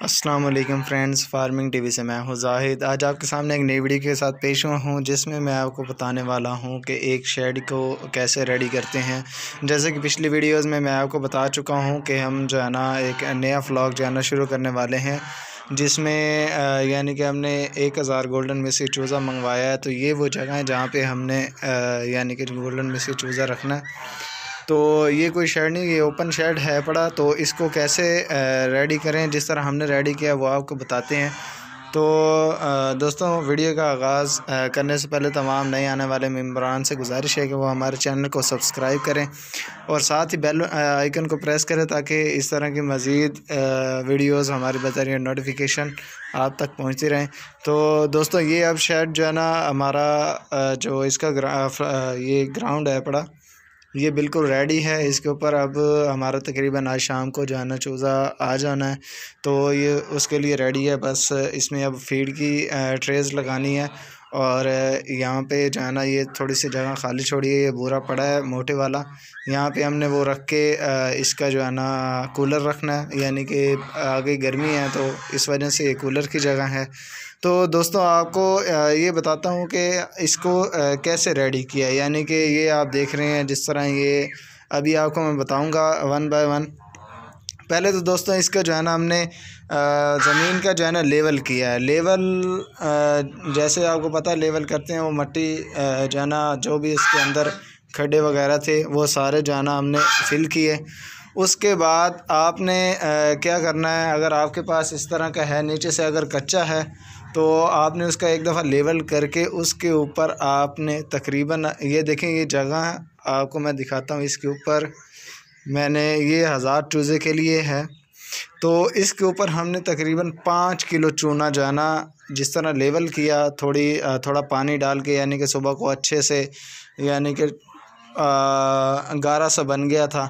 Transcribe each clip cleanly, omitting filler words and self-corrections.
अस्सलाम वालेकुम friends, farming TV से मैं हूं जाहिद। आज आपके सामने एक नई वीडियो के साथ पेश हुआ हूं जिसमें मैं आपको बताने वाला हूं कि एक शेड को कैसे रेडी करते हैं। जैसे कि पिछली वीडियोस में मैं आपको बता चुका हूं कि हम जो है ना एक नया व्लॉग जो है ना शुरू करने वाले हैं, जिसमें यानी कि हमने 1000 गोल्डन मिस्सी चूज़ा मंगवाया है। तो ये वो जगह है जहाँ पर हमने यानी कि गोल्डन मिस्सी चूज़ा रखना है। तो ये कोई शेड नहीं, ये ओपन शेड है पड़ा। तो इसको कैसे रेडी करें, जिस तरह हमने रेडी किया वो आपको बताते हैं। तो दोस्तों, वीडियो का आगाज़ करने से पहले तमाम नए आने वाले मेम्बरान से गुजारिश है कि वो हमारे चैनल को सब्सक्राइब करें और साथ ही बेल आइकन को प्रेस करें ताकि इस तरह की मज़ीद वीडियोस हमारी बताइए नोटिफिकेशन आप तक पहुंचती रहें। तो दोस्तों, ये अब शेड जो है ना हमारा जो इसका ये ग्राउंड है पड़ा, ये बिल्कुल रेडी है। इसके ऊपर अब हमारा तकरीबन आज शाम को जो है ना चूज़ा आ जाना है। तो ये उसके लिए रेडी है। बस इसमें अब फीड की ट्रेज़ लगानी है और यहाँ पे जो है ना ये थोड़ी सी जगह खाली छोड़ी है, ये बोरा पड़ा है मोटे वाला। यहाँ पे हमने वो रख के इसका जो है ना कूलर रखना है, यानी कि आगे गर्मी है तो इस वजह से ये कूलर की जगह है। तो दोस्तों, आपको ये बताता हूँ कि इसको कैसे रेडी किया है। यानी कि ये आप देख रहे हैं जिस तरह ये अभी आपको मैं बताऊँगा वन बाय वन। पहले तो दोस्तों इसका जो है ना हमने ज़मीन का जो है ना लेवल किया है। लेवल जैसे आपको पता है लेवल करते हैं, वो मट्टी जो है ना जो भी इसके अंदर खड्डे वगैरह थे वो सारे जो है ना हमने फिल किए। उसके बाद आपने क्या करना है, अगर आपके पास इस तरह का है, नीचे से अगर कच्चा है तो आपने उसका एक दफ़ा लेवल करके उसके ऊपर आपने तकरीबन ये देखें, ये जगह आपको मैं दिखाता हूँ। इसके ऊपर मैंने ये 1000 चूज़े के लिए है, तो इसके ऊपर हमने तकरीबन 5 किलो चूना जो है ना जिस तरह लेवल किया, थोड़ा पानी डाल के, यानी कि सुबह को अच्छे से यानी कि गारा सा बन गया था,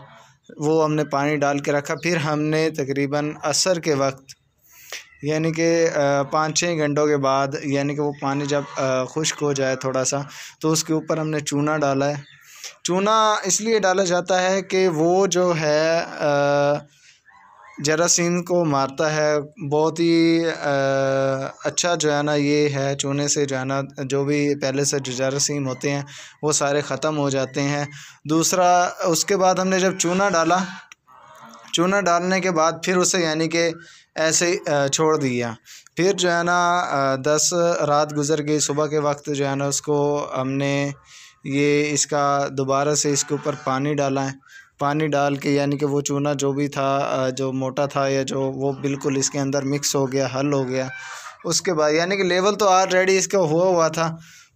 वो हमने पानी डाल के रखा। फिर हमने तकरीबन असर के वक्त यानी कि 5-6 घंटों के बाद, यानी कि वो पानी जब खुश्क हो जाए थोड़ा सा, तो उसके ऊपर हमने चूना डाला है। चूना इसलिए डाला जाता है कि वो जो है जरासीम को मारता है। बहुत ही अच्छा जो है ना ये है, चूने से जो है ना जो भी पहले से जो जरासीम होते हैं वो सारे ख़त्म हो जाते हैं। दूसरा, उसके बाद हमने जब चूना डालने के बाद फिर उसे यानी कि ऐसे छोड़ दिया। फिर जो है ना 10 रात गुज़र गई, सुबह के वक्त जो है ना उसको हमने ये इसका दोबारा से इसके ऊपर पानी डाला है। पानी डाल के यानी कि वो चूना जो भी था जो मोटा था या जो वो बिल्कुल इसके अंदर मिक्स हो गया, हल हो गया। उसके बाद यानी कि लेवल तो ऑलरेडी इसका हुआ था।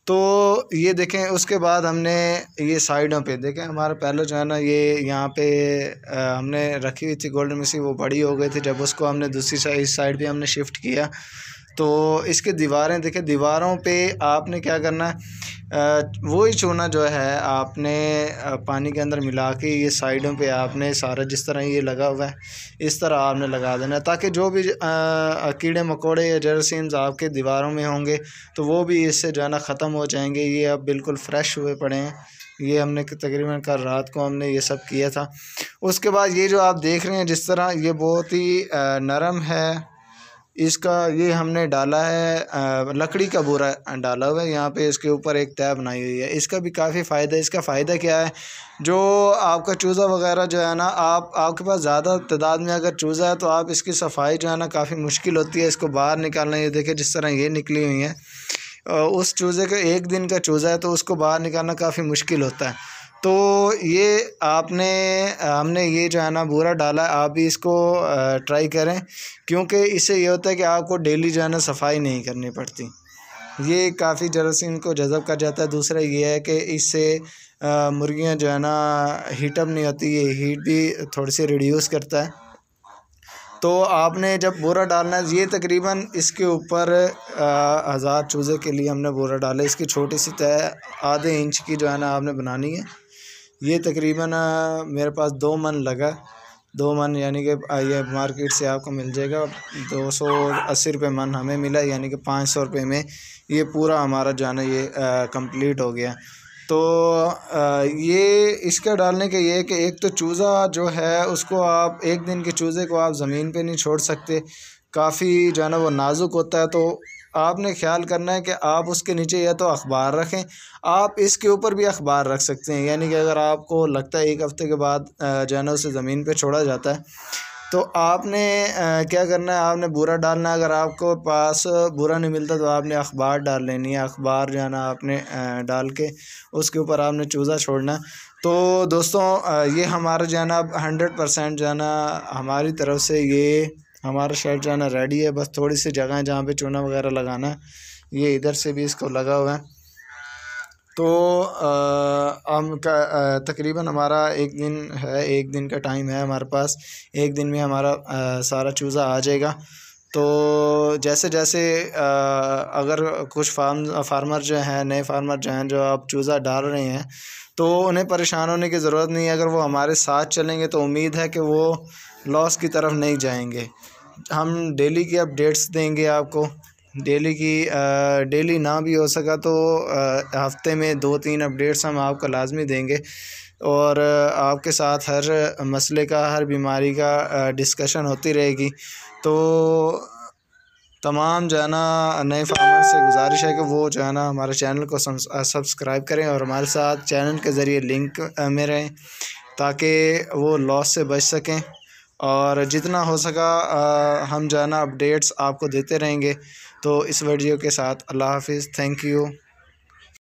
तो ये देखें, उसके बाद हमने ये साइडों पे देखें, हमारा पहले जो है ना ये यहाँ पे हमने रखी हुई थी गोल्डन मिस्सी, वो बड़ी हो गई थी। जब उसको हमने दूसरी साइड, इस साइड पे हमने शिफ्ट किया तो इसके दीवारें देखें, दीवारों पे आपने क्या करना है, वही चूना जो है आपने पानी के अंदर मिला के ये साइडों पे आपने सारा जिस तरह ये लगा हुआ है इस तरह आपने लगा देना है, ताकि जो भी कीड़े मकोड़े या जरासीम्स आपके दीवारों में होंगे तो वो भी इससे जो है ना ख़त्म हो जाएंगे। ये अब बिल्कुल फ्रेश हुए पड़े हैं। ये हमने तकरीबन कल रात को हमने ये सब किया था। उसके बाद ये जो आप देख रहे हैं जिस तरह ये बहुत ही नरम है, इसका ये हमने डाला है लकड़ी का बोरा डाला हुआ है। यहाँ पे इसके ऊपर एक तह बनाई हुई है। इसका भी काफ़ी फ़ायदा है। इसका फ़ायदा क्या है, जो आपका चूज़ा वगैरह जो है ना आपके पास ज़्यादा तादाद में अगर चूज़ा है तो आप इसकी सफाई जो है ना काफ़ी मुश्किल होती है इसको बाहर निकालना। ये देखिए जिस तरह ये निकली हुई है, उस चूज़े का एक दिन का चूज़ा है तो उसको बाहर निकालना काफ़ी मुश्किल होता है। तो ये हमने ये जो है ना बोरा डाला है, आप भी इसको ट्राई करें, क्योंकि इससे ये होता है कि आपको डेली जो है ना सफाई नहीं करनी पड़ती। ये काफ़ी जरासीम को जज़ब कर जाता है। दूसरा ये है कि इससे मुर्गियां जो है ना हीटअप नहीं होती, ये हीट भी थोड़ी सी रिड्यूस करता है। तो आपने जब बोरा डालना है, ये तकरीबन इसके ऊपर 1000 चूज़े के लिए हमने बोरा डाला। इसकी छोटी सी तह आधे इंच की जो है ना आपने बनानी है। ये तकरीबन मेरे पास 2 मन लगा, 2 मन, यानी कि ये मार्केट से आपको मिल जाएगा 280 रुपये मन हमें मिला, यानी कि 500 रुपये में ये पूरा हमारा जो है ना ये कंप्लीट हो गया। तो ये इसका डालने का ये है कि एक तो चूज़ा जो है उसको आप एक दिन के चूज़े को आप ज़मीन पे नहीं छोड़ सकते, काफ़ी जो है ना वो नाजुक होता है। तो आपने ख्याल करना है कि आप उसके नीचे या तो अखबार रखें, आप इसके ऊपर भी अखबार रख सकते हैं। यानी कि अगर आपको लगता है 1 हफ़्ते के बाद जो है ना उसे ज़मीन पे छोड़ा जाता है, तो आपने क्या करना है, आपने बूरा डालना है। अगर आपको पास बूरा नहीं मिलता तो आपने अखबार डाल लेनी है। अखबार जो है ना आपने डाल के उसके ऊपर आपने चूज़ा छोड़ना है। तो दोस्तों ये हमारा जो है ना अब 100% जो है ना हमारी तरफ से ये हमारा शेड जो है ना रेडी है। बस थोड़ी सी जगह है जहाँ पे चूना वगैरह लगाना है, ये इधर से भी इसको लगा हुआ है। तो हम तकरीबन हमारा 1 दिन है, 1 दिन का टाइम है हमारे पास। 1 दिन में हमारा सारा चूज़ा आ जाएगा। तो जैसे जैसे अगर कुछ फार्मर जो हैं, नए फार्मर जो हैं, जो अब चूज़ा डाल रहे हैं, तो उन्हें परेशान होने की ज़रूरत नहीं है। अगर वो हमारे साथ चलेंगे तो उम्मीद है कि वो लॉस की तरफ नहीं जाएंगे। हम डेली की अपडेट्स देंगे आपको, डेली की डेली ना भी हो सका तो हफ्ते में 2-3 अपडेट्स हम आपको लाजमी देंगे। और आपके साथ हर मसले का, हर बीमारी का डिस्कशन होती रहेगी। तो तमाम जो है ना नए फार्मर से गुजारिश है कि वो जो है ना हमारे चैनल को सब्सक्राइब करें और हमारे साथ चैनल के ज़रिए लिंक में रहें, ताकि वो लॉस से बच सकें। और जितना हो सका हम जो है ना अपडेट्स आपको देते रहेंगे। तो इस वीडियो के साथ अल्लाह हाफ़िज़, थैंक यू।